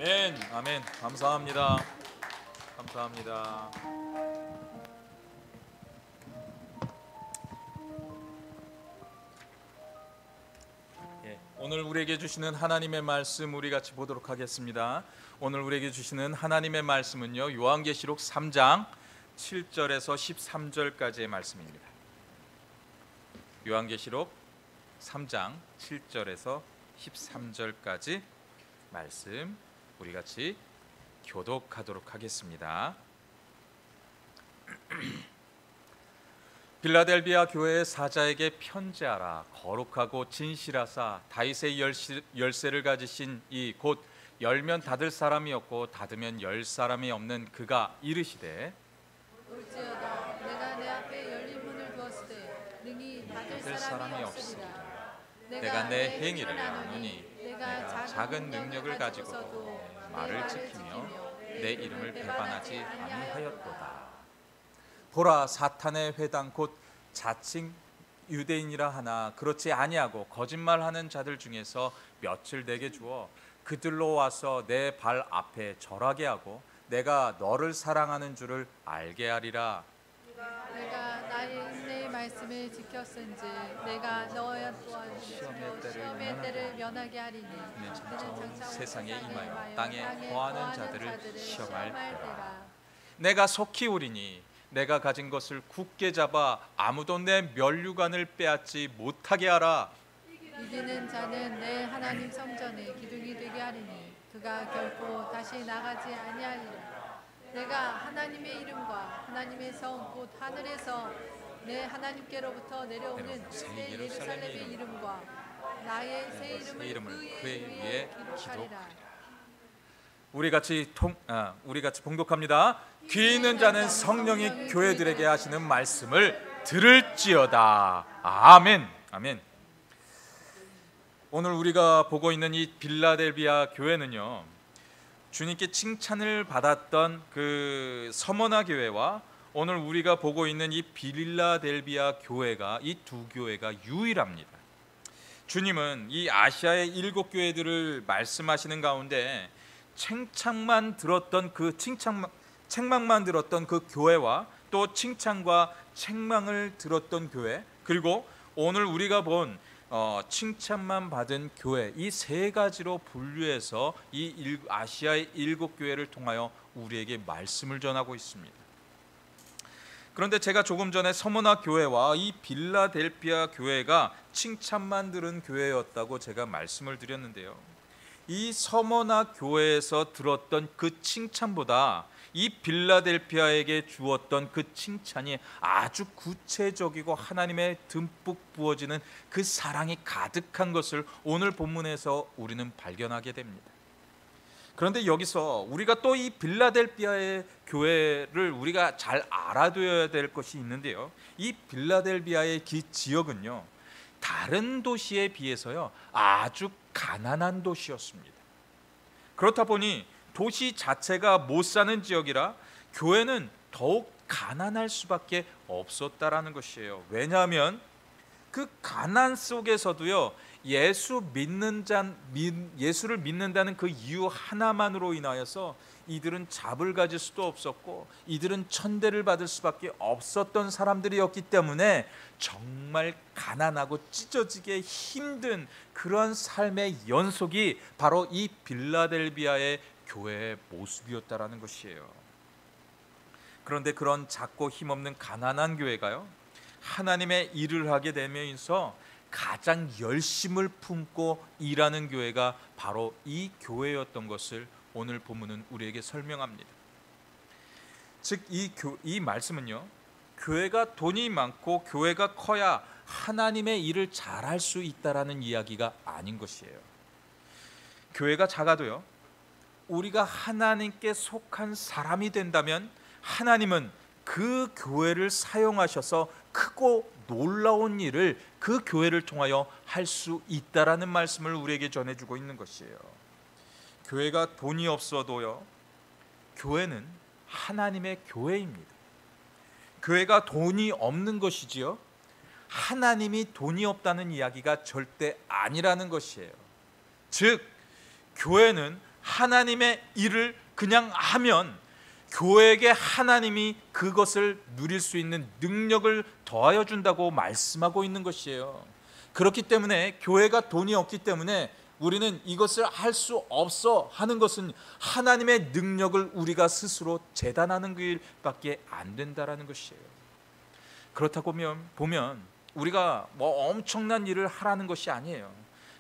아멘, 아멘. 감사합니다. 감사합니다. 오늘 우리에게 주시는 하나님의 말씀 우리 같이 보도록 하겠습니다. 오늘 우리에게 주시는 하나님의 말씀은요, 요한계시록 3장 7절에서 13절까지의 말씀입니다. 요한계시록 3장 7절에서 13절까지 말씀 우리 같이 교독하도록 하겠습니다. 빌라델비아 교회의 사자에게 편지하라. 거룩하고 진실하사 다윗의 열쇠를 가지신 이 곧 열면 닫을 사람이 없고 닫으면 열 사람이 없는 그가 이르시되 올지어다 내가 내 앞에 열린 문을 두었으되 능히 닫을 사람이 없으리라. 내가 내 행위를 아노니 내가 작은 능력을 가지고도 말을 지키며 내 이름을 배반하지 아니하였도다. 보라, 사탄의 회당 곧 자칭 유대인이라 하나 그렇지 아니하고 거짓말하는 자들 중에서 며칠 내게 주어 그들로 와서 내 발 앞에 절하게 하고 내가 너를 사랑하는 줄을 알게 하리라. 내가 나의 인내의 말씀을 지켰은지 내가 너의 또한 시험의 때를 면하게 하리니 그는 장차 세상에 임하여 땅에 거하는 자들을 시험할 때라. 내가 속히 오리니 내가 가진 것을 굳게 잡아 아무도 내 면류관을 빼앗지 못하게 하라. 이기는 자는 내 하나님 성전에 기둥이 되게 하리니 그가 결코 다시 나가지 아니하리라. 내가 하나님의 이름과 하나님의 성 곧 하늘에서 내 하나님께로부터 내려오는 새 예루살렘의 이름과 나의 새 이름을 그의 위에 기록하리라. 우리 같이 봉독합니다. 귀 있는 자는 성령이 교회들에게 하시는 말씀을 들을지어다. 아멘. 아멘. 오늘 우리가 보고 있는 이 빌라델비아 교회는요, 주님께 칭찬을 받았던 그 서머나 교회와 오늘 우리가 보고 있는 이 빌라델비아 교회가, 이 두 교회가 유일합니다. 주님은 이 아시아의 7교회들을 말씀하시는 가운데 책망만 들었던 그 교회와 또 칭찬과 책망을 들었던 교회, 그리고 오늘 우리가 본 칭찬만 받은 교회, 이 세 가지로 분류해서 이 아시아의 7교회를 통하여 우리에게 말씀을 전하고 있습니다. 그런데 제가 조금 전에 서머나 교회와 이 빌라델비아 교회가 칭찬만 들은 교회였다고 제가 말씀을 드렸는데요, 이 서머나 교회에서 들었던 그 칭찬보다 이 빌라델비아에게 주었던 그 칭찬이 아주 구체적이고 하나님의 듬뿍 부어지는 그 사랑이 가득한 것을 오늘 본문에서 우리는 발견하게 됩니다. 그런데 여기서 우리가 또 이 빌라델비아의 교회를 우리가 잘 알아둬야 될 것이 있는데요, 이 빌라델비아의 지역은요, 다른 도시에 비해서요 아주 가난한 도시였습니다. 그렇다 보니 도시 자체가 못 사는 지역이라 교회는 더욱 가난할 수밖에 없었다라는 것이에요. 왜냐하면 그 가난 속에서도요, 예수를 믿는다는 그 이유 하나만으로 인하여서 이들은 잡을 가질 수도 없었고 이들은 천대를 받을 수밖에 없었던 사람들이었기 때문에 정말 가난하고 찢어지게 힘든 그런 삶의 연속이 바로 이 빌라델비아의 교회의 모습이었다라는 것이에요. 그런데 그런 작고 힘없는 가난한 교회가요, 하나님의 일을 하게 되면서 가장 열심을 품고 일하는 교회가 바로 이 교회였던 것을 오늘 본문은 우리에게 설명합니다. 즉 이 말씀은요, 교회가 돈이 많고 교회가 커야 하나님의 일을 잘할 수 있다라는 이야기가 아닌 것이에요. 교회가 작아도요, 우리가 하나님께 속한 사람이 된다면 하나님은 그 교회를 사용하셔서 크고 놀라운 일을 그 교회를 통하여 할 수 있다라는 말씀을 우리에게 전해주고 있는 것이에요. 교회가 돈이 없어도요, 교회는 하나님의 교회입니다. 교회가 돈이 없는 것이지요, 하나님이 돈이 없다는 이야기가 절대 아니라는 것이에요. 즉 교회는 하나님의 일을 그냥 하면 교회에게 하나님이 그것을 누릴 수 있는 능력을 더하여 준다고 말씀하고 있는 것이에요. 그렇기 때문에 교회가 돈이 없기 때문에 우리는 이것을 할 수 없어 하는 것은 하나님의 능력을 우리가 스스로 재단하는 일밖에 안 된다라는 것이에요. 그렇다고 보면 우리가 뭐 엄청난 일을 하라는 것이 아니에요.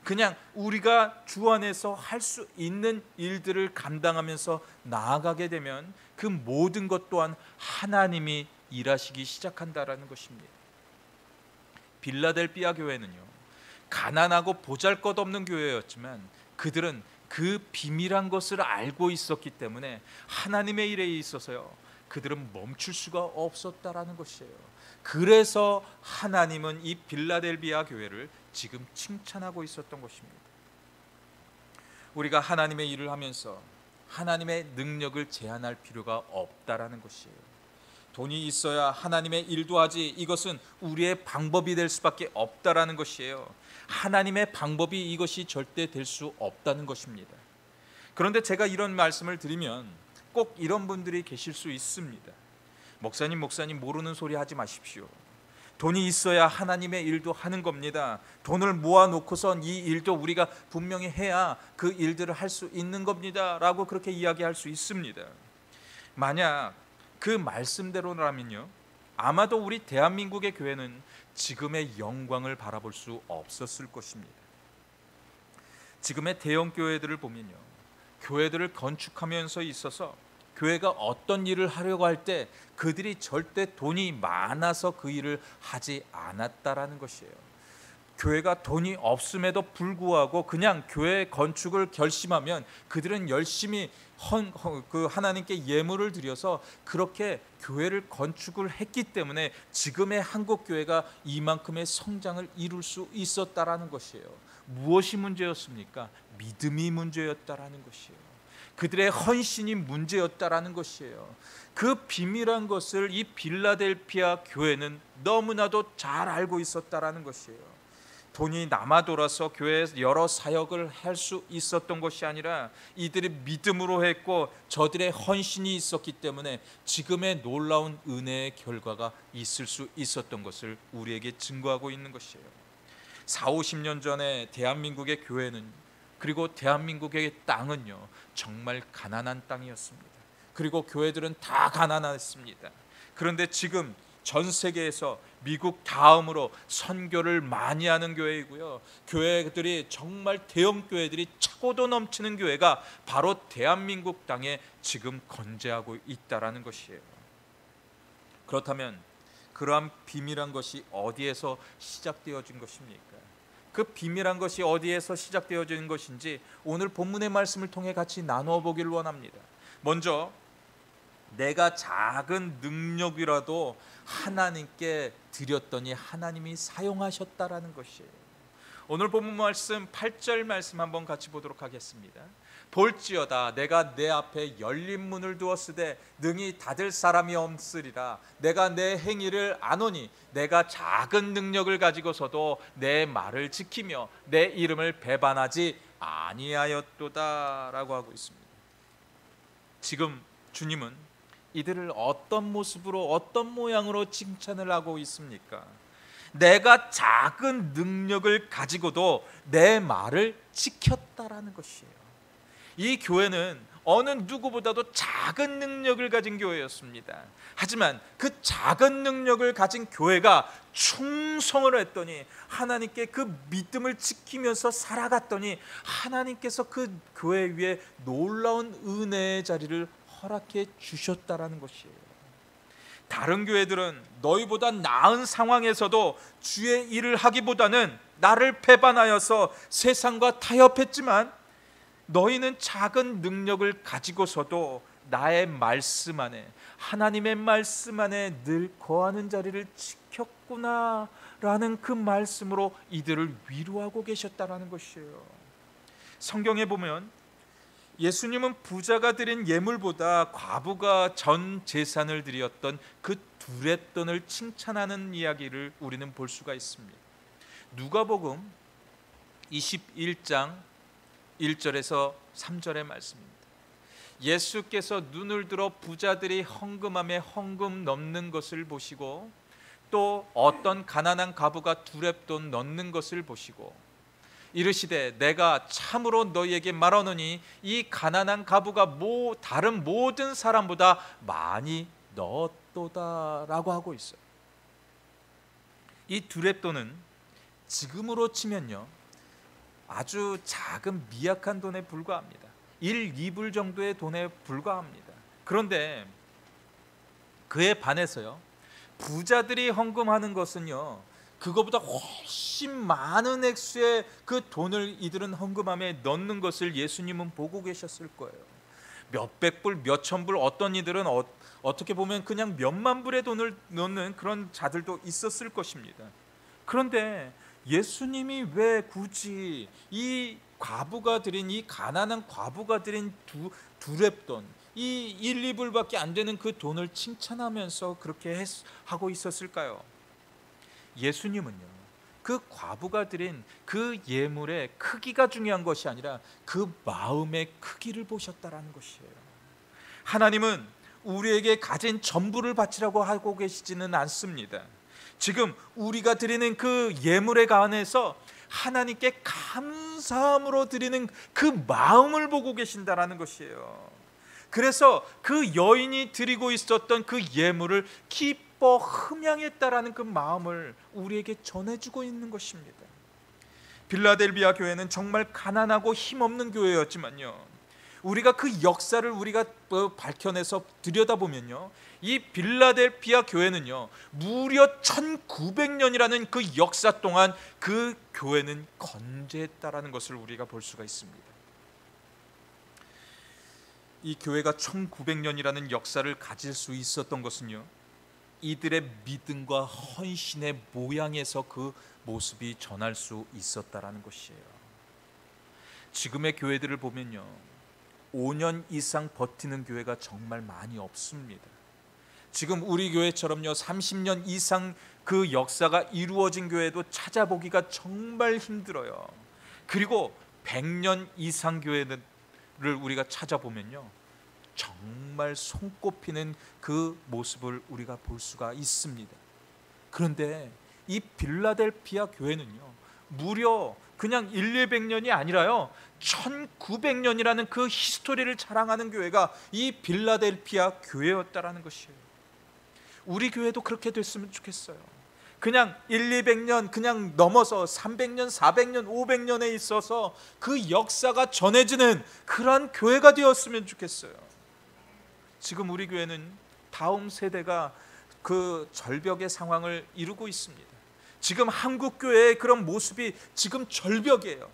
그냥 우리가 주 안에서 할 수 있는 일들을 감당하면서 나아가게 되면 그 모든 것 또한 하나님이 일하시기 시작한다라는 것입니다. 빌라델비아 교회는요, 가난하고 보잘것없는 교회였지만 그들은 그 비밀한 것을 알고 있었기 때문에 하나님의 일에 있어서요, 그들은 멈출 수가 없었다라는 것이에요. 그래서 하나님은 이 빌라델비아 교회를 지금 칭찬하고 있었던 것입니다. 우리가 하나님의 일을 하면서 하나님의 능력을 제한할 필요가 없다라는 것이에요. 돈이 있어야 하나님의 일도 하지, 이것은 우리의 방법이 될 수밖에 없다라는 것이에요. 하나님의 방법이 이것이 절대 될 수 없다는 것입니다. 그런데 제가 이런 말씀을 드리면 꼭 이런 분들이 계실 수 있습니다. 목사님 모르는 소리 하지 마십시오. 돈이 있어야 하나님의 일도 하는 겁니다. 돈을 모아놓고선 이 일도 우리가 분명히 해야 그 일들을 할 수 있는 겁니다 라고 그렇게 이야기할 수 있습니다. 만약 그 말씀대로라면요, 아마도 우리 대한민국의 교회는 지금의 영광을 바라볼 수 없었을 것입니다. 지금의 대형 교회들을 보면요, 교회들을 건축하면서 있어서 교회가 어떤 일을 하려고 할 때 그들이 절대 돈이 많아서 그 일을 하지 않았다라는 것이에요. 교회가 돈이 없음에도 불구하고 그냥 교회 건축을 결심하면 그들은 열심히 하나님께 예물을 드려서 그렇게 교회를 건축을 했기 때문에 지금의 한국 교회가 이만큼의 성장을 이룰 수 있었다라는 것이에요. 무엇이 문제였습니까? 믿음이 문제였다라는 것이에요. 그들의 헌신이 문제였다라는 것이에요. 그 비밀한 것을 이 빌라델피아 교회는 너무나도 잘 알고 있었다라는 것이에요. 돈이 남아 돌아서 교회에서 여러 사역을 할 수 있었던 것이 아니라 이들이 믿음으로 했고 저들의 헌신이 있었기 때문에 지금의 놀라운 은혜의 결과가 있을 수 있었던 것을 우리에게 증거하고 있는 것이에요. 40-50년 전에 대한민국의 교회는, 그리고 대한민국의 땅은요, 정말 가난한 땅이었습니다. 그리고 교회들은 다 가난했습니다. 그런데 지금 전 세계에서 미국 다음으로 선교를 많이 하는 교회이고요, 교회들이 정말 대형 교회들이 차고도 넘치는 교회가 바로 대한민국 땅에 지금 건재하고 있다라는 것이에요. 그렇다면 그러한 비밀한 것이 어디에서 시작되어진 것입니까? 그 비밀한 것이 어디에서 시작되어진 것인지 오늘 본문의 말씀을 통해 같이 나누어 보기를 원합니다. 먼저 내가 작은 능력이라도 하나님께 드렸더니 하나님이 사용하셨다라는 것이에요. 오늘 본문 말씀 8절 말씀 한번 같이 보도록 하겠습니다. 볼지어다 내가 내 앞에 열린 문을 두었으되 능히 닫을 사람이 없으리라. 내가 내 행위를 아노니 내가 작은 능력을 가지고서도 내 말을 지키며 내 이름을 배반하지 아니하였도다 라고 하고 있습니다. 지금 주님은 이들을 어떤 모습으로, 어떤 모양으로 칭찬을 하고 있습니까? 내가 작은 능력을 가지고도 내 말을 지켰다라는 것이에요. 이 교회는 어느 누구보다도 작은 능력을 가진 교회였습니다. 하지만 그 작은 능력을 가진 교회가 충성을 했더니, 하나님께 그 믿음을 지키면서 살아갔더니 하나님께서 그 교회 위에 놀라운 은혜의 자리를 허락해 주셨다라는 것이에요. 다른 교회들은 너희보다 나은 상황에서도 주의 일을 하기보다는 나를 배반하여서 세상과 타협했지만 너희는 작은 능력을 가지고서도 나의 말씀 안에, 하나님의 말씀 안에 늘 거하는 자리를 지켰구나 라는 그 말씀으로 이들을 위로하고 계셨다라는 것이에요. 성경에 보면 예수님은 부자가 드린 예물보다 과부가 전 재산을 드렸던 그 두렛돈을 칭찬하는 이야기를 우리는 볼 수가 있습니다. 누가복음 21장 1절에서 3절의 말씀입니다. 예수께서 눈을 들어 부자들이 헌금함에 헌금 넣는 것을 보시고 또 어떤 가난한 과부가 두렙돈 넣는 것을 보시고 이르시되 내가 참으로 너희에게 말하노니 이 가난한 과부가 다른 모든 사람보다 많이 넣었도다라고 하고 있어요. 이 두렙돈은 지금으로 치면요 아주 작은 미약한 돈에 불과합니다. 1, 2불 정도의 돈에 불과합니다. 그런데 그에 반해서요 부자들이 헌금하는 것은요 그거보다 훨씬 많은 액수의 그 돈을 이들은 헌금함에 넣는 것을 예수님은 보고 계셨을 거예요. 몇백 불, 몇천 불, 어떤 이들은 어떻게 보면 그냥 몇만 불의 돈을 넣는 그런 자들도 있었을 것입니다. 그런데 예수님이 왜 굳이 이 과부가 드린, 이 가난한 과부가 드린 두렙돈, 이 1, 2불밖에 안 되는 그 돈을 칭찬하면서 그렇게 하고 있었을까요? 예수님은요 그 과부가 드린 그 예물의 크기가 중요한 것이 아니라 그 마음의 크기를 보셨다라는 것이에요. 하나님은 우리에게 가진 전부를 바치라고 하고 계시지는 않습니다. 지금 우리가 드리는 그 예물에 관해서 하나님께 감사함으로 드리는 그 마음을 보고 계신다라는 것이에요. 그래서 그 여인이 드리고 있었던 그 예물을 기뻐 흠양했다라는 그 마음을 우리에게 전해주고 있는 것입니다. 빌라델비아 교회는 정말 가난하고 힘없는 교회였지만요 우리가 그 역사를 우리가 밝혀내서 들여다보면요 이 빌라델비아 교회는요 무려 1900년이라는 그 역사 동안 그 교회는 건재했다라는 것을 우리가 볼 수가 있습니다. 이 교회가 1900년이라는 역사를 가질 수 있었던 것은요 이들의 믿음과 헌신의 모양에서 그 모습이 전할 수 있었다라는 것이에요. 지금의 교회들을 보면요 5년 이상 버티는 교회가 정말 많이 없습니다. 지금 우리 교회처럼요 30년 이상 그 역사가 이루어진 교회도 찾아보기가 정말 힘들어요. 그리고 100년 이상 교회를 우리가 찾아보면요 정말 손꼽히는 그 모습을 우리가 볼 수가 있습니다. 그런데 이 빌라델비아 교회는요 무려 그냥 1, 200년이 아니라요 1900년이라는 그 히스토리를 자랑하는 교회가 이 빌라델비아 교회였다라는 것이에요. 우리 교회도 그렇게 됐으면 좋겠어요. 그냥 1, 200년 그냥 넘어서 300년, 400년, 500년에 있어서 그 역사가 전해지는 그런 교회가 되었으면 좋겠어요. 지금 우리 교회는 다음 세대가 그 절벽의 상황을 이루고 있습니다. 지금 한국 교회의 그런 모습이 지금 절벽이에요.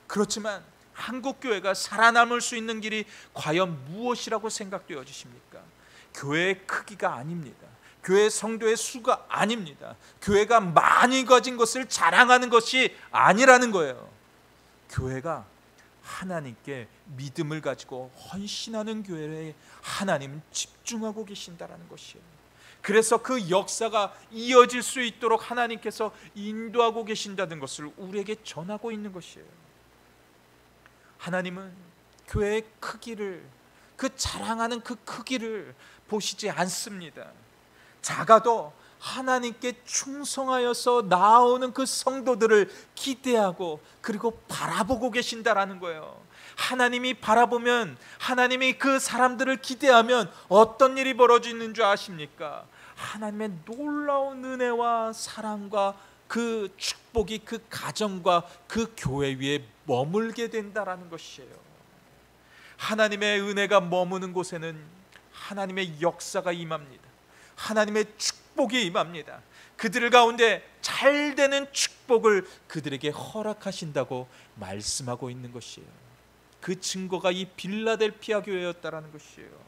그렇지만 한국 교회가 살아남을 수 있는 길이 과연 무엇이라고 생각되어지십니까? 교회의 크기가 아닙니다. 교회 성도의 수가 아닙니다. 교회가 많이 가진 것을 자랑하는 것이 아니라는 거예요. 교회가 하나님께 믿음을 가지고 헌신하는 교회에 하나님 집중하고 계신다라는 것이에요. 그래서 그 역사가 이어질 수 있도록 하나님께서 인도하고 계신다는 것을 우리에게 전하고 있는 것이에요. 하나님은 교회의 크기를, 그 자랑하는 그 크기를 보시지 않습니다. 작아도 하나님께 충성하여서 나오는 그 성도들을 기대하고 그리고 바라보고 계신다라는 거예요. 하나님이 바라보면, 하나님이 그 사람들을 기대하면 어떤 일이 벌어지는 줄 아십니까? 하나님의 놀라운 은혜와 사랑과 그 축복이 그 가정과 그 교회 위에 머물게 된다라는 것이에요. 하나님의 은혜가 머무는 곳에는 하나님의 역사가 임합니다. 하나님의 축복이 임합니다. 그들 가운데 잘 되는 축복을 그들에게 허락하신다고 말씀하고 있는 것이에요. 그 증거가 이 빌라델비아 교회였다라는 것이에요.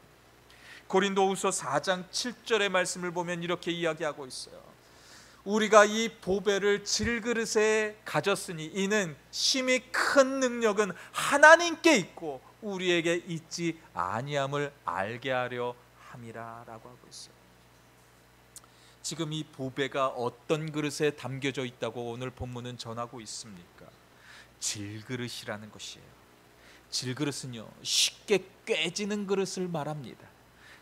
고린도후서 4장 7절의 말씀을 보면 이렇게 이야기하고 있어요. 우리가 이 보배를 질그릇에 가졌으니 이는 심히 큰 능력은 하나님께 있고 우리에게 있지 아니함을 알게 하려 함이라라고 하고 있어요. 지금 이 보배가 어떤 그릇에 담겨져 있다고 오늘 본문은 전하고 있습니까? 질그릇이라는 것이에요. 질그릇은요, 쉽게 깨지는 그릇을 말합니다.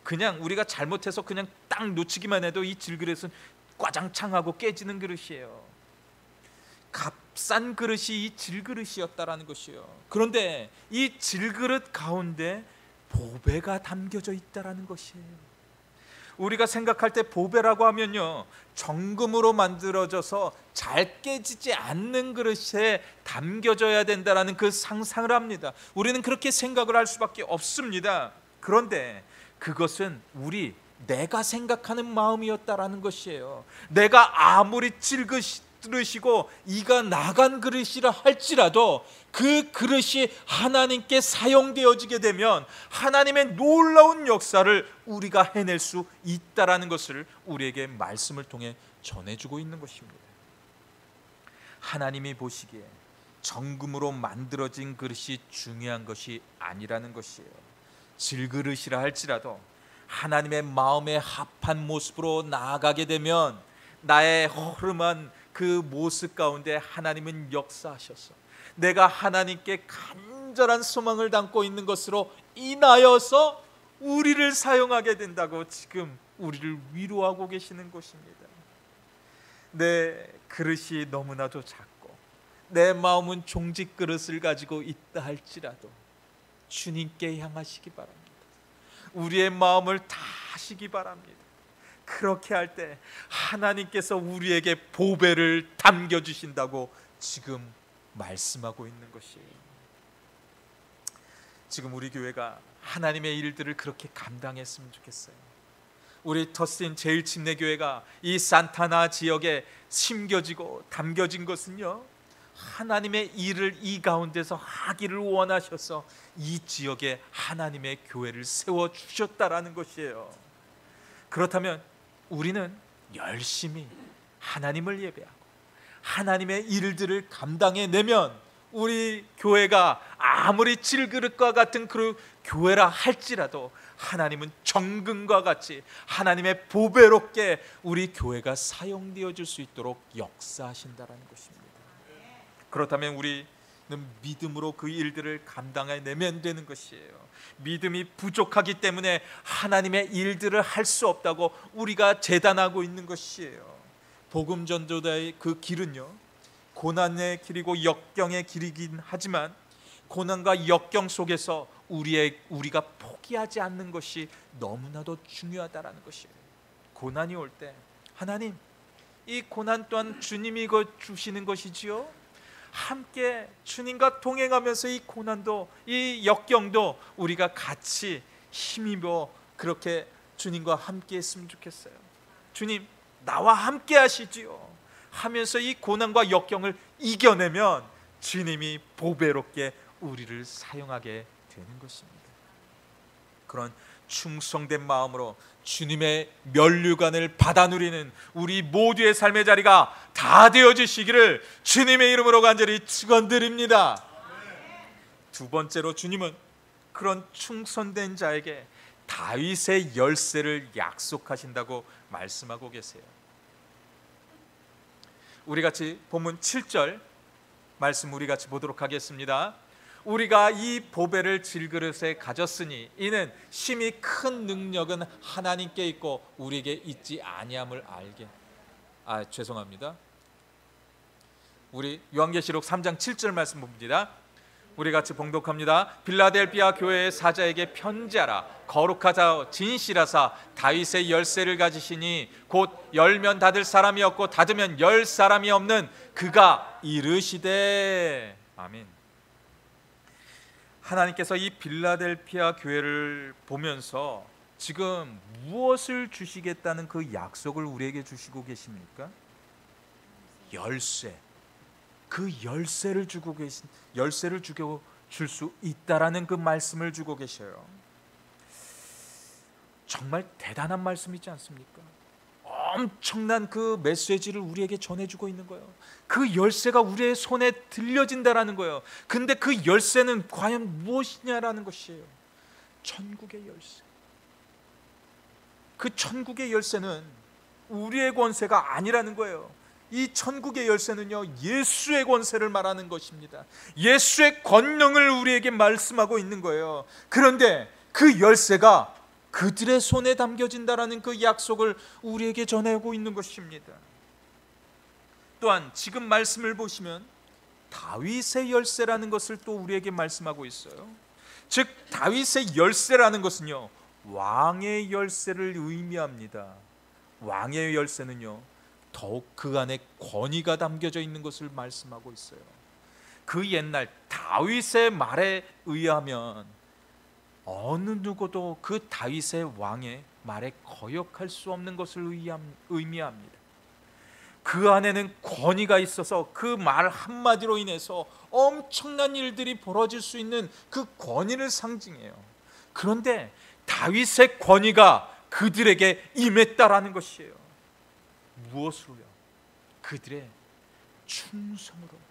그냥 우리가 잘못해서 그냥 딱 놓치기만 해도 이 질그릇은 꽈장창하고 깨지는 그릇이에요. 값싼 그릇이 이 질그릇이었다라는 것이요. 그런데 이 질그릇 가운데 보배가 담겨져 있다라는 것이에요. 우리가 생각할 때 보배라고 하면요, 정금으로 만들어져서 잘 깨지지 않는 그릇에 담겨져야 된다라는 그 상상을 합니다. 우리는 그렇게 생각을 할 수밖에 없습니다. 그런데 그것은 내가 생각하는 마음이었다라는 것이에요. 내가 아무리 질그릇이고 이가 나간 그릇이라 할지라도 그 그릇이 하나님께 사용되어지게 되면 하나님의 놀라운 역사를 우리가 해낼 수 있다라는 것을 우리에게 말씀을 통해 전해주고 있는 것입니다. 하나님이 보시기에 정금으로 만들어진 그릇이 중요한 것이 아니라는 것이에요. 질그릇이라 할지라도 하나님의 마음에 합한 모습으로 나아가게 되면 나의 허름한 그 모습 가운데 하나님은 역사하셔서 내가 하나님께 간절한 소망을 담고 있는 것으로 인하여서 우리를 사용하게 된다고 지금 우리를 위로하고 계시는 것입니다. 내 그릇이 너무나도 작고 내 마음은 종직 그릇을 가지고 있다 할지라도 주님께 향하시기 바랍니다. 우리의 마음을 다하시기 바랍니다. 그렇게 할 때 하나님께서 우리에게 보배를 담겨주신다고 지금 말씀하고 있는 것이에요. 지금 우리 교회가 하나님의 일들을 그렇게 감당했으면 좋겠어요. 우리 터스틴 제일침례교회가 이 산타나 지역에 심겨지고 담겨진 것은요, 하나님의 일을 이 가운데서 하기를 원하셔서 이 지역에 하나님의 교회를 세워주셨다라는 것이에요. 그렇다면 우리는 열심히 하나님을 예배하고 하나님의 일들을 감당해내면 우리 교회가 아무리 질그릇과 같은 그 교회라 할지라도 하나님은 정금과 같이 하나님의 보배롭게 우리 교회가 사용되어질 수 있도록 역사하신다라는 것입니다. 그렇다면 우리는 믿음으로 그 일들을 감당해내면 되는 것이에요. 믿음이 부족하기 때문에 하나님의 일들을 할 수 없다고 우리가 재단하고 있는 것이에요. 복음 전도자의 그 길은요, 고난의 길이고 역경의 길이긴 하지만 고난과 역경 속에서 우리가 포기하지 않는 것이 너무나도 중요하다라는 것이에요. 고난이 올 때 하나님, 이 고난 또한 주님이 주시는 것이지요. 함께 주님과 동행하면서 이 고난도 이 역경도 우리가 같이 힘입어 그렇게 주님과 함께 했으면 좋겠어요. 주님, 나와 함께 하시지요 하면서 이 고난과 역경을 이겨내면 주님이 보배롭게 우리를 사용하게 되는 것입니다. 그런 충성된 마음으로 주님의 면류관을 받아 누리는 우리 모두의 삶의 자리가 다 되어지시기를 주님의 이름으로 간절히 축원드립니다. 두 번째로 주님은 그런 충성된 자에게 다윗의 열쇠를 약속하신다고 말씀하고 계세요. 우리 같이 본문 7절 말씀 우리 같이 보도록 하겠습니다. 우리가 이 보배를 질그릇에 가졌으니 이는 심히 큰 능력은 하나님께 있고 우리에게 있지 아니함을 알게. 죄송합니다. 우리 요한계시록 3장 7절 말씀 봅니다. 우리 같이 봉독합니다. 빌라델비아 교회의 사자에게 편지하라. 거룩하자 진실하사 다윗의 열쇠를 가지시니 곧 열면 닫을 사람이 없고 닫으면 열 사람이 없는 그가 이르시되. 아멘. 하나님께서 이 빌라델피아 교회를 보면서 지금 무엇을 주시겠다는 그 약속을 우리에게 주시고 계십니까? 열쇠. 그 열쇠를 주고 줄 수 있다라는 그 말씀을 주고 계셔요. 정말 대단한 말씀이지 않습니까? 엄청난 그 메시지를 우리에게 전해주고 있는 거예요. 그 열쇠가 우리의 손에 들려진다라는 거예요. 근데 그 열쇠는 과연 무엇이냐라는 것이에요. 천국의 열쇠. 그 천국의 열쇠는 우리의 권세가 아니라는 거예요. 이 천국의 열쇠는요, 예수의 권세를 말하는 것입니다. 예수의 권능을 우리에게 말씀하고 있는 거예요. 그런데 그 열쇠가 그들의 손에 담겨진다라는 그 약속을 우리에게 전하고 있는 것입니다. 또한 지금 말씀을 보시면 다윗의 열쇠라는 것을 또 우리에게 말씀하고 있어요. 즉 다윗의 열쇠라는 것은요, 왕의 열쇠를 의미합니다. 왕의 열쇠는요, 더욱 그 안에 권위가 담겨져 있는 것을 말씀하고 있어요. 그 옛날 다윗의 말에 의하면 어느 누구도 그 다윗의 왕의 말에 거역할 수 없는 것을 의미합니다. 그 안에는 권위가 있어서 그 말 한마디로 인해서 엄청난 일들이 벌어질 수 있는 그 권위를 상징해요. 그런데 다윗의 권위가 그들에게 임했다라는 것이에요. 무엇으로요? 그들의 충성으로.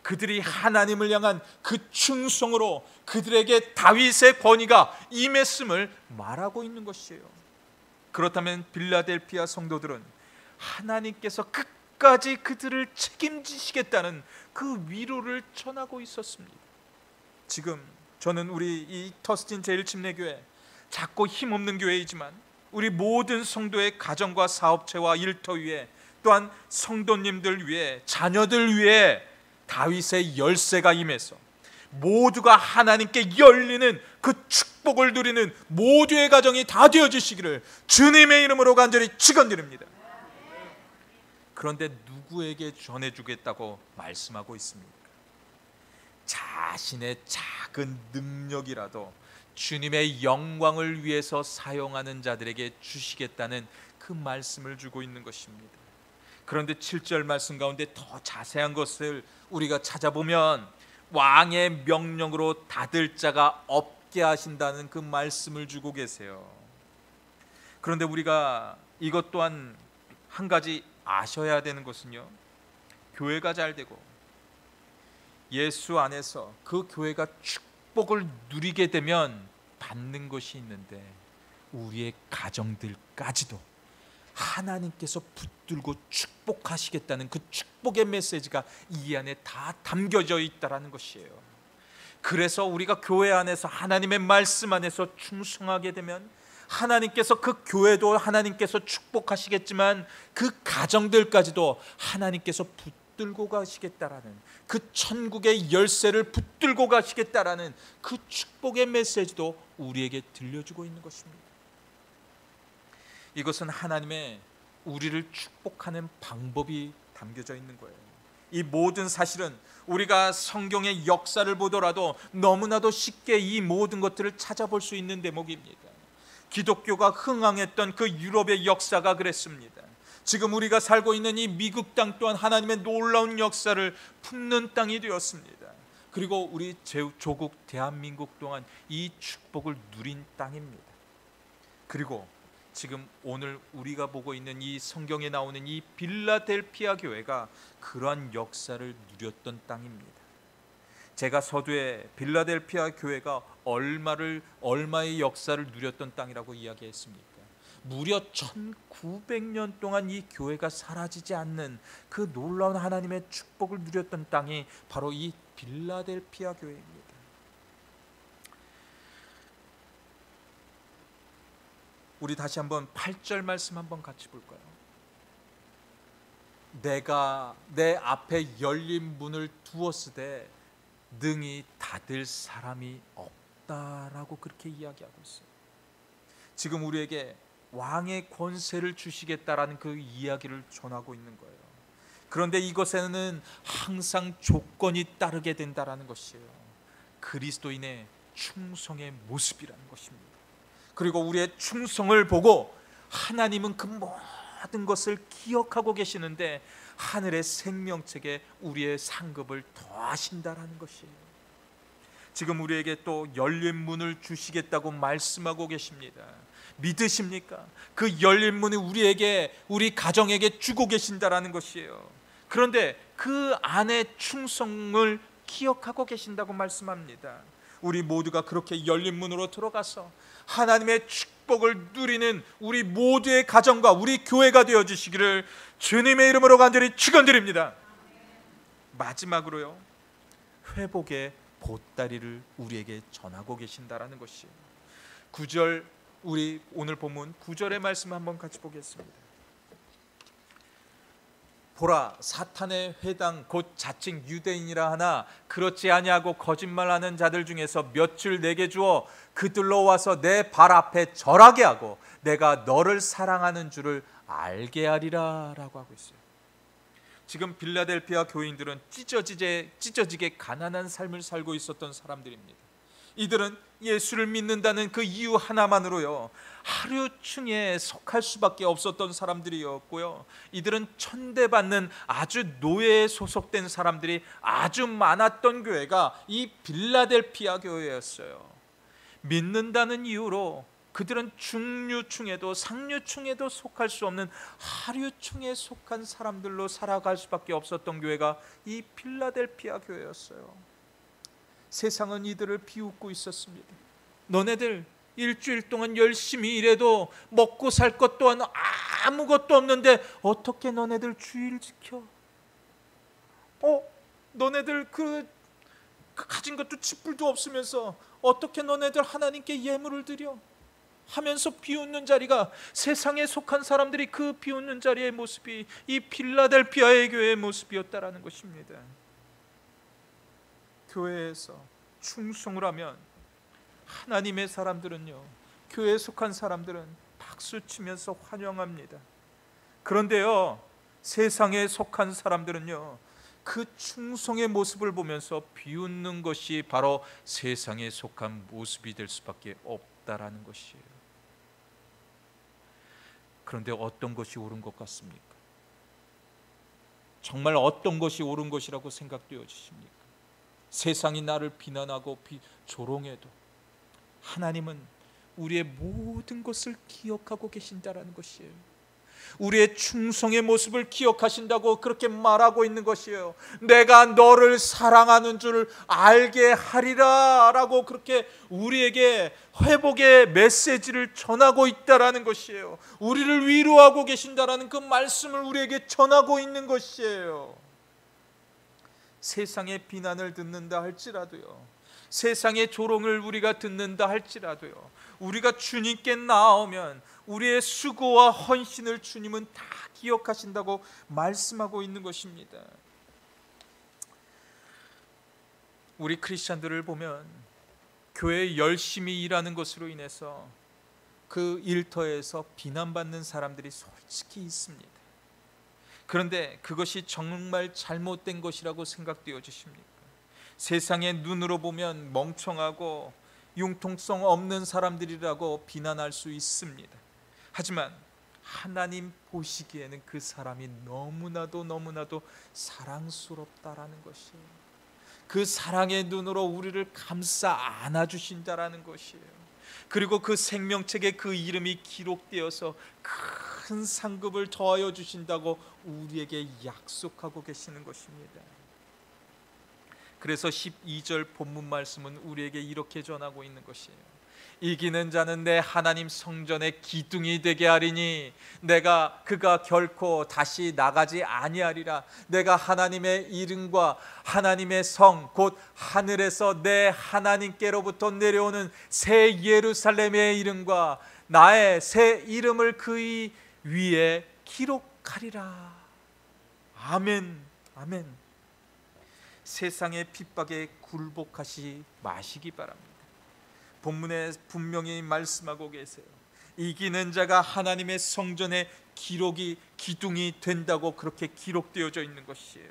그들이 하나님을 향한 그 충성으로 그들에게 다윗의 권위가 임했음을 말하고 있는 것이에요. 그렇다면 빌라델피아 성도들은 하나님께서 끝까지 그들을 책임지시겠다는 그 위로를 전하고 있었습니다. 지금 저는 우리 이 터스틴 제1침례교회, 작고 힘없는 교회이지만 우리 모든 성도의 가정과 사업체와 일터 위에, 또한 성도님들 위에, 자녀들 위에 다윗의 열쇠가 임해서 모두가 하나님께 열리는 그 축복을 누리는 모두의 가정이 다 되어주시기를 주님의 이름으로 간절히 축원드립니다. 그런데 누구에게 전해주겠다고 말씀하고 있습니까? 자신의 작은 능력이라도 주님의 영광을 위해서 사용하는 자들에게 주시겠다는 그 말씀을 주고 있는 것입니다. 그런데 7절 말씀 가운데 더 자세한 것을 우리가 찾아보면 왕의 명령으로 닫을 자가 없게 하신다는 그 말씀을 주고 계세요. 그런데 우리가 이것 또한 한 가지 아셔야 되는 것은요, 교회가 잘 되고 예수 안에서 그 교회가 축복을 누리게 되면 받는 것이 있는데, 우리의 가정들까지도 하나님께서 붙들고 축복하시겠다는 그 축복의 메시지가 이 안에 다 담겨져 있다라는 것이에요. 그래서 우리가 교회 안에서 하나님의 말씀 안에서 충성하게 되면 하나님께서 그 교회도 하나님께서 축복하시겠지만 그 가정들까지도 하나님께서 붙들고 가시겠다라는, 그 천국의 열쇠를 붙들고 가시겠다라는 그 축복의 메시지도 우리에게 들려주고 있는 것입니다. 이것은 하나님의 우리를 축복하는 방법이 담겨져 있는 거예요. 이 모든 사실은 우리가 성경의 역사를 보더라도 너무나도 쉽게 이 모든 것들을 찾아볼 수 있는 대목입니다. 기독교가 흥황했던 그 유럽의 역사가 그랬습니다. 지금 우리가 살고 있는 이 미국 땅 또한 하나님의 놀라운 역사를 품는 땅이 되었습니다. 그리고 우리 조국 대한민국 또한 이 축복을 누린 땅입니다. 그리고 지금 오늘 우리가 보고 있는 이 성경에 나오는 이 빌라델피아 교회가 그러한 역사를 누렸던 땅입니다. 제가 서두에 빌라델피아 교회가 얼마의 역사를 누렸던 땅이라고 이야기했습니까? 무려 1900년 동안 이 교회가 사라지지 않는 그 놀라운 하나님의 축복을 누렸던 땅이 바로 이 빌라델피아 교회입니다. 우리 다시 한번 8절 말씀 한번 같이 볼까요? 내가 내 앞에 열린 문을 두었으되 능히 닫을 사람이 없다라고 그렇게 이야기하고 있어요. 지금 우리에게 왕의 권세를 주시겠다라는 그 이야기를 전하고 있는 거예요. 그런데 이것에는 항상 조건이 따르게 된다라는 것이에요. 그리스도인의 충성의 모습이라는 것입니다. 그리고 우리의 충성을 보고 하나님은 그 모든 것을 기억하고 계시는데 하늘의 생명책에 우리의 상급을 더하신다라는 것이에요. 지금 우리에게 또 열린 문을 주시겠다고 말씀하고 계십니다. 믿으십니까? 그 열린 문이 우리 가정에게 주고 계신다라는 것이에요. 그런데 그 안에 충성을 기억하고 계신다고 말씀합니다. 우리 모두가 그렇게 열린 문으로 들어가서 하나님의 축복을 누리는 우리 모두의 가정과 우리 교회가 되어주시기를 주님의 이름으로 간절히 축원드립니다. 마지막으로요, 회복의 보따리를 우리에게 전하고 계신다라는 것이에요. 9절, 우리 오늘 본문 9절의 말씀 한번 같이 보겠습니다. 보라, 사탄의 회당 곧 자칭 유대인이라 하나 그렇지 아니하고 거짓말하는 자들 중에서 몇줄 내게 주어 그들로 와서 내 발 앞에 절하게 하고 내가 너를 사랑하는 줄을 알게 하리라 라고 하고 있어요. 지금 빌라델피아 교인들은 찢어지게 가난한 삶을 살고 있었던 사람들입니다. 이들은 예수를 믿는다는 그 이유 하나만으로요, 하류층에 속할 수밖에 없었던 사람들이었고요, 이들은 천대받는 아주 노예에 소속된 사람들이 아주 많았던 교회가 이 빌라델피아 교회였어요. 믿는다는 이유로 그들은 중류층에도 상류층에도 속할 수 없는 하류층에 속한 사람들로 살아갈 수밖에 없었던 교회가 이 필라델피아 교회였어요. 세상은 이들을 비웃고 있었습니다. 너네들 일주일 동안 열심히 일해도 먹고 살 것 또한 아무것도 없는데 어떻게 너네들 주일 지켜? 너네들 그 가진 것도 쥐뿔도 없으면서 어떻게 너네들 하나님께 예물을 드려? 하면서 비웃는 자리가, 세상에 속한 사람들이 그 비웃는 자리의 모습이 이 필라델피아의 교회의 모습이었다라는 것입니다. 교회에서 충성을 하면 하나님의 사람들은요, 교회에 속한 사람들은 박수치면서 환영합니다. 그런데요, 세상에 속한 사람들은요, 그 충성의 모습을 보면서 비웃는 것이 바로 세상에 속한 모습이 될 수밖에 없다라는 것이에요. 그런데 어떤 것이 옳은 것 같습니까? 정말 어떤 것이 옳은 것이라고 생각되어지십니까? 세상이 나를 비난하고 조롱해도 하나님은 우리의 모든 것을 기억하고 계신다라는 것이에요. 우리의 충성의 모습을 기억하신다고 그렇게 말하고 있는 것이에요. 내가 너를 사랑하는 줄 알게 하리라 라고 그렇게 우리에게 회복의 메시지를 전하고 있다라는 것이에요. 우리를 위로하고 계신다라는 그 말씀을 우리에게 전하고 있는 것이에요. 세상의 비난을 듣는다 할지라도요, 세상의 조롱을 우리가 듣는다 할지라도요, 우리가 주님께 나오면 우리의 수고와 헌신을 주님은 다 기억하신다고 말씀하고 있는 것입니다. 우리 크리스찬들을 보면 교회에 열심히 일하는 것으로 인해서 그 일터에서 비난받는 사람들이 솔직히 있습니다. 그런데 그것이 정말 잘못된 것이라고 생각되어지십니까? 세상의 눈으로 보면 멍청하고 융통성 없는 사람들이라고 비난할 수 있습니다. 하지만 하나님 보시기에는 그 사람이 너무나도 사랑스럽다라는 것이에요. 그 사랑의 눈으로 우리를 감싸 안아주신다라는 것이에요. 그리고 그 생명책에 그 이름이 기록되어서 큰 상급을 더하여 주신다고 우리에게 약속하고 계시는 것입니다. 그래서 12절 본문 말씀은 우리에게 이렇게 전하고 있는 것이에요. 이기는 자는 내 하나님 성전의 기둥이 되게 하리니 그가 결코 다시 나가지 아니하리라. 내가 하나님의 이름과 하나님의 성 곧 하늘에서 내 하나님께로부터 내려오는 새 예루살렘의 이름과 나의 새 이름을 그의 위에 기록하리라. 아멘, 아멘. 세상의 핍박에 굴복하시 마시기 바랍니다. 본문에 분명히 말씀하고 계세요. 이기는 자가 하나님의 성전의 기둥이 된다고 그렇게 기록되어져 있는 것이에요.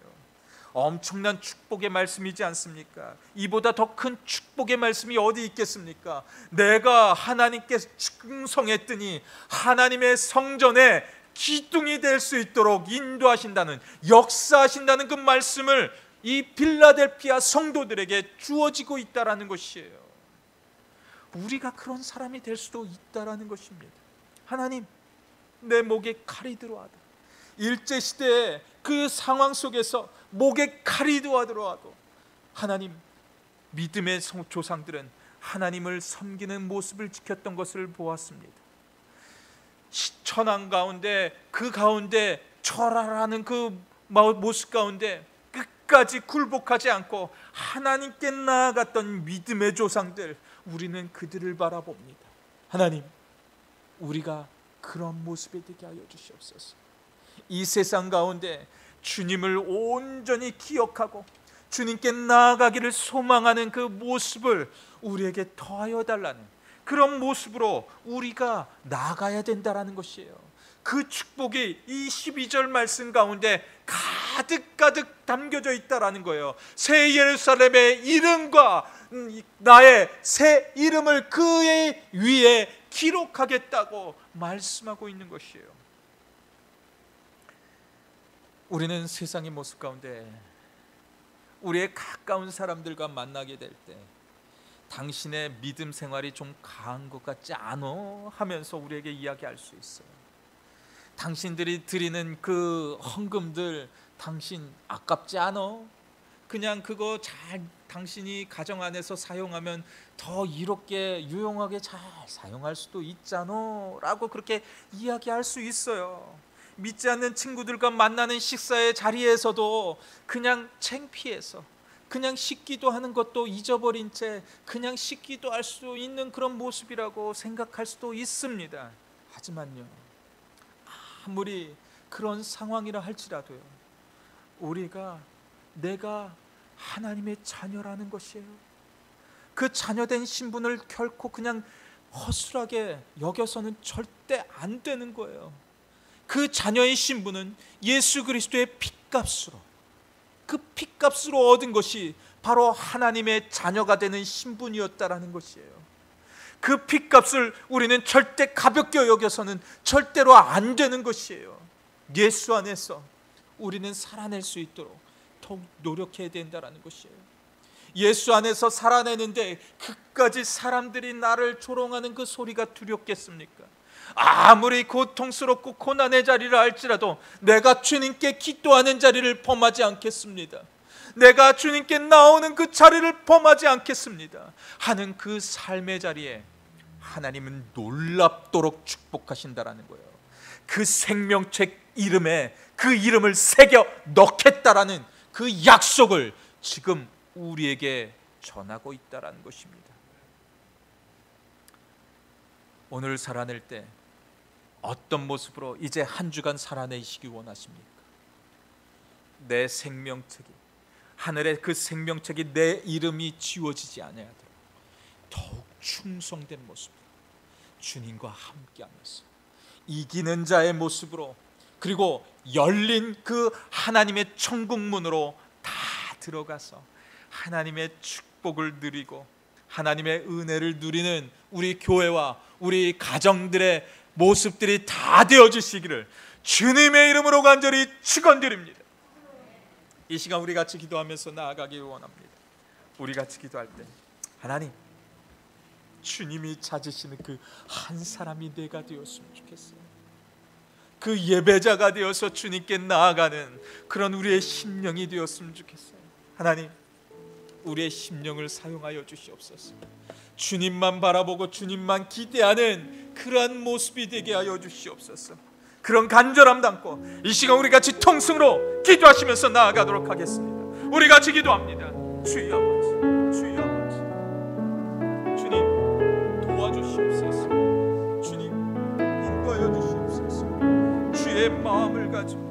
엄청난 축복의 말씀이지 않습니까? 이보다 더 큰 축복의 말씀이 어디 있겠습니까? 내가 하나님께 충성했더니 하나님의 성전의 기둥이 될 수 있도록 인도하신다는, 역사하신다는 그 말씀을 이 빌라델피아 성도들에게 주어지고 있다라는 것이에요. 우리가 그런 사람이 될 수도 있다라는 것입니다. 하나님, 내 목에 칼이 들어와도, 일제시대의 그 상황 속에서 목에 칼이 들어와도 하나님, 믿음의 조상들은 하나님을 섬기는 모습을 지켰던 것을 보았습니다. 천황 가운데, 그 가운데 절하라는 그 모습 가운데 끝까지 굴복하지 않고 하나님께 나아갔던 믿음의 조상들, 우리는 그들을 바라봅니다. 하나님, 우리가 그런 모습이 되게 하여 주시옵소서. 이 세상 가운데 주님을 온전히 기억하고 주님께 나아가기를 소망하는 그 모습을 우리에게 더하여 달라는 그런 모습으로 우리가 나아가야 된다라는 것이에요. 그 축복이 이 12절 말씀 가운데 가득가득 담겨져 있다라는 거예요. 새 예루살렘의 이름과 나의 새 이름을 그의 위에 기록하겠다고 말씀하고 있는 것이에요. 우리는 세상의 모습 가운데 우리의 가까운 사람들과 만나게 될 때 당신의 믿음 생활이 좀 강한 것 같지 않어? 하면서 우리에게 이야기할 수 있어요. 당신들이 드리는 그 헌금들 당신 아깝지 않어? 그냥 그거 잘 당신이 가정 안에서 사용하면 더 이롭게 유용하게 잘 사용할 수도 있잖아 라고 그렇게 이야기할 수 있어요. 믿지 않는 친구들과 만나는 식사의 자리에서도 그냥 창피해서 그냥 식기도 하는 것도 잊어버린 채 그냥 식기도 할 수 있는 그런 모습이라고 생각할 수도 있습니다. 하지만요, 아무리 그런 상황이라 할지라도요, 내가 하나님의 자녀라는 것이에요. 그 자녀된 신분을 결코 그냥 허술하게 여겨서는 절대 안 되는 거예요. 그 자녀의 신분은 예수 그리스도의 핏값으로, 그 핏값으로 얻은 것이 바로 하나님의 자녀가 되는 신분이었다라는 것이에요. 그 핏값을 우리는 절대 가볍게 여겨서는 절대로 안 되는 것이에요. 예수 안에서 우리는 살아낼 수 있도록 더욱 노력해야 된다라는 것이에요. 예수 안에서 살아내는데 그까지 사람들이 나를 조롱하는 그 소리가 두렵겠습니까? 아무리 고통스럽고 고난의 자리를 알지라도 내가 주님께 기도하는 자리를 범하지 않겠습니다. 내가 주님께 나오는 그 자리를 범하지 않겠습니다 하는 그 삶의 자리에 하나님은 놀랍도록 축복하신다라는 거예요. 그 생명책 이름에 그 이름을 새겨 넣겠다라는 그 약속을 지금 우리에게 전하고 있다라는 것입니다. 오늘 살아낼 때 어떤 모습으로 이제 한 주간 살아내시기 원하십니까? 내 생명책이, 하늘의 그 생명책이 내 이름이 지워지지 않아야도록 더욱 충성된 모습으로 주님과 함께하면서 이기는 자의 모습으로, 그리고 열린 그 하나님의 천국 문으로 다 들어가서 하나님의 축복을 누리고 하나님의 은혜를 누리는 우리 교회와 우리 가정들의 모습들이 다 되어주시기를 주님의 이름으로 간절히 축원드립니다. 이 시간 우리 같이 기도하면서 나아가기 원합니다. 우리 같이 기도할 때 하나님, 주님이 찾으시는 그 한 사람이 내가 되었으면 좋겠어요. 그 예배자가 되어서 주님께 나아가는 그런 우리의 심령이 되었으면 좋겠어요. 하나님, 우리의 심령을 사용하여 주시옵소서. 주님만 바라보고 주님만 기대하는 그러한 모습이 되게 하여 주시옵소서. 그런 간절함 담고 이 시간 우리 같이 통성으로 기도하시면서 나아가도록 하겠습니다. 우리 같이 기도합니다. 주여 아버지, 주여 아버지, 주님 도와주시옵소서. 주님 인도하여 주시옵소서. 주의 마음을 가지고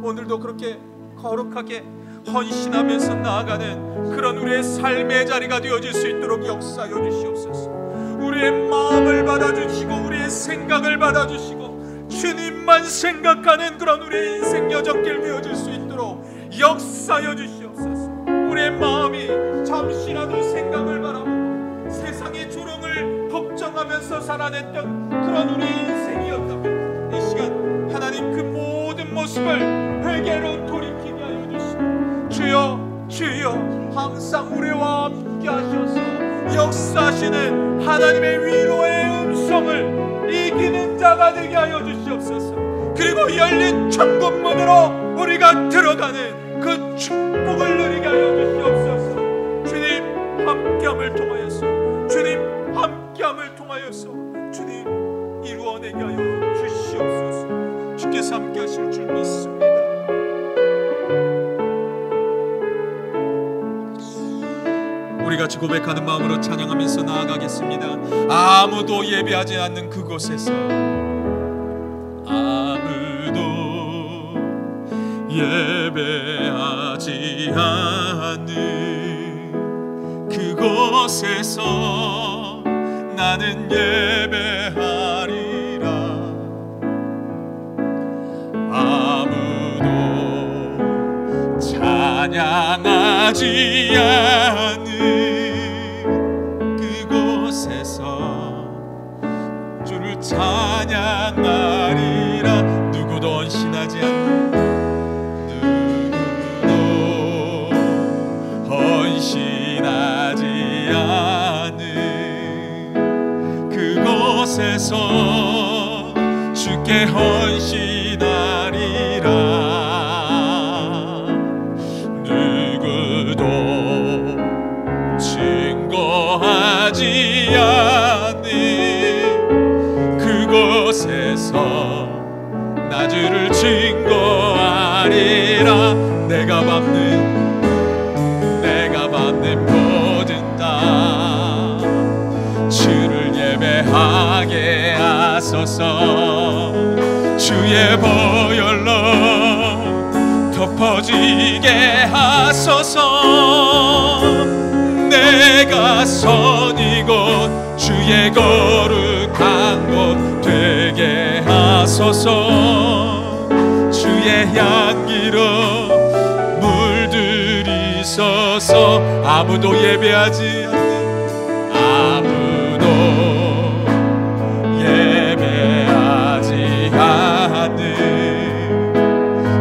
오늘도 그렇게 거룩하게 헌신하면서 나아가는 그런 우리의 삶의 자리가 되어질 수 있도록 역사하여 주시옵소서. 우리의 마음을 받아주시고 우리의 생각을 받아주시고 주님만 생각하는 그런 우리의 인생 여정길 되어질 수 있도록 역사하여 주시옵소서. 우리의 마음이 잠시라도 생각을 바라보고 세상의 조롱을 걱정하면서 살아냈던 그런 우리의 인생이었다면 이 시간 하나님 그 모든 모습을 회개로 돌이키게 하여 주시고 주여, 주여 항상 우리와 함께 하셔서 역사하시는 하나님의 위로의 음성을 이기는 자가 되게 하여 주시옵소서. 그리고 열린 천국문으로 우리가 들어가는 그 축복을 누리게 하여 주시옵소서. 주님 함께함을 통하여서, 주님 함께함을 통하여서 주님 이루어내게 하여 주시옵소서. 주께서 함께 하실 줄 믿습니다. 우리 같이 고백하는 마음으로 찬양하면서 나아가겠습니다. 아무도 예배하지 않는 그곳에서, 아무도 예배하지 않는 그곳에서 나는 예배하리라. 아무도 찬양하지 않는 그곳에서 주를 찬양하리라. 누구도 헌신하지 않는, 누구도 헌신하지 않는 그곳에서 주께 헌신하리라. 증거하지 않는 그곳에서 나 주를 증거하리라. 내가 밟는 모든 땅 주를 예배하게 하소서. 주의 보혈로 덮어지게 하소서. 내가 선 이곳 주의 거룩한 곳 되게 하소서. 주의 향기로 물들이소서. 아무도 예배하지 않는, 아무도 예배하지 않는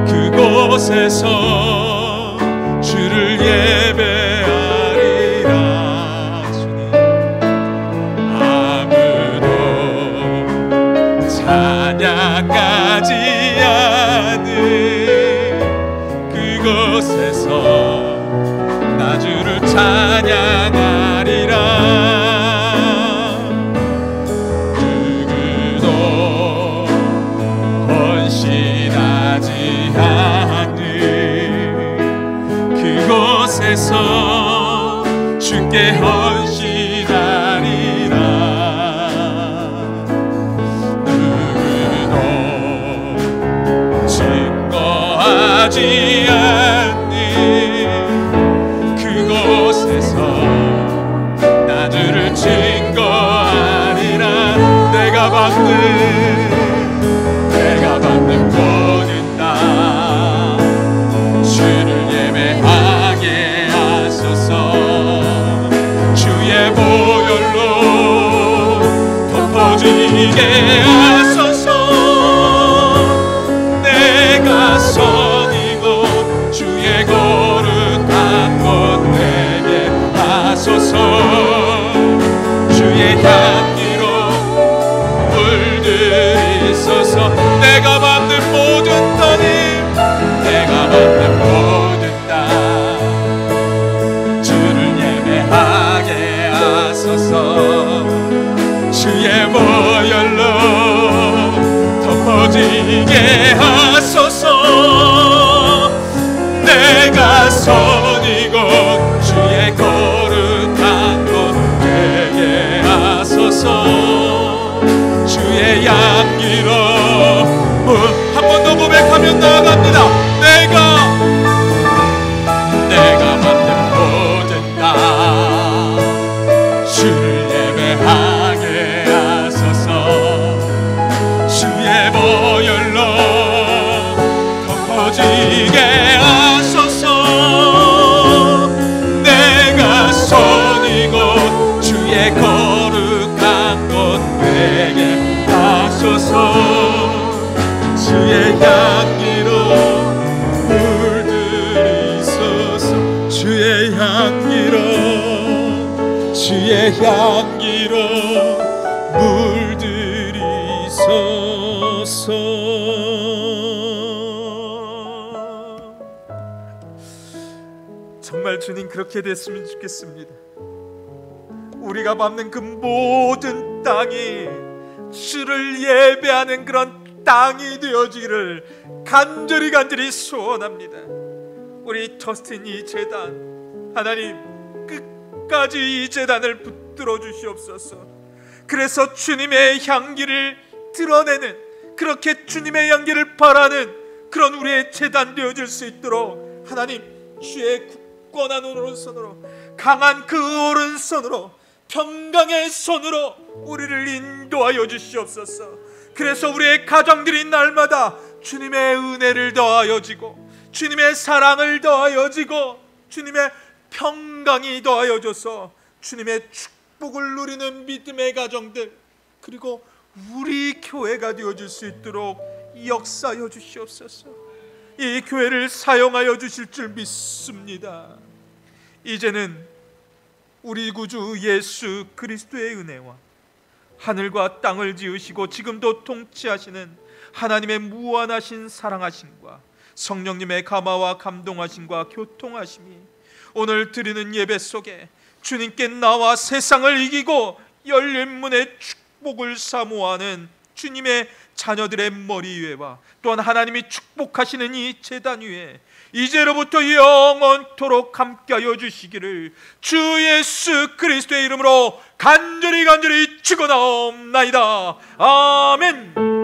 그곳에서 주를 예배하리라. 주님, 아무도 찬양하지 않는 그곳에서 나 주를 찬양하리라. 누구도 헌신하지 않는 그곳에서 주께 헌신하리라. 누구도 증거하지 않는 그곳에서 나 주를 증거하리라. 내가 받는 모든 땅 주를 예배하게 하소서. 주의 보혈로 덮어지게 하소서. 내가 선 이곳 주의 거룩한 곳 되게 하소서. 주의 향기로 물들이소서. 내가 받는 모든 땅이, 내가 받는 모든 땅 주를 예배하게 하소서. 주의 보혈로 덮어지게 하소서. 내가 선 이곳 주의 거룩한 곳 되게 하소서. 주의 향기로 한 번 더 고백하면 나아갑니다. 내가 받는 모든 땅 주를 예배하게 하소서. 주의 보혈로 덮어지게 하소서. 내가 선 이곳 주의 거룩한 곳 되게 하소서. 주의 향기로 물들이소서. 주의 향기로 물들이소서. 정말 주님 그렇게 됐으면 좋겠습니다. 우리가 밟는 그 모든 땅이 주를 예배하는 그런 땅이 되어지기를 간절히 소원합니다. 우리 터스틴 이 재단, 하나님 끝까지 이 재단을 붙들어 주시옵소서. 그래서 주님의 향기를 드러내는, 그렇게 주님의 향기를 바라는 그런 우리의 재단 되어질 수 있도록 하나님 주의 굳건한 오른손으로, 강한 그 오른손으로, 평강의 손으로 우리를 인도하여 주시옵소서. 그래서 우리의 가정들이 날마다 주님의 은혜를 더하여지고, 주님의 사랑을 더하여지고, 주님의 평강이 더하여져서 주님의 축복을 누리는 믿음의 가정들, 그리고 우리 교회가 되어줄 수 있도록 역사하여 주시옵소서. 이 교회를 사용하여 주실 줄 믿습니다. 이제는 우리 구주 예수 그리스도의 은혜와 하늘과 땅을 지으시고 지금도 통치하시는 하나님의 무한하신 사랑하심과 성령님의 감화와 감동하심과 교통하심이 오늘 드리는 예배 속에 주님께 나와 세상을 이기고 열린 문의 축복을 사모하는 주님의 자녀들의 머리 위에와 또한 하나님이 축복하시는 이 제단 위에 이제로부터 영원토록 함께하여 주시기를 주 예수 그리스도의 이름으로 간절히 축원하옵나이다. 아멘.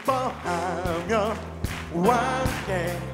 기뻐하며 왕께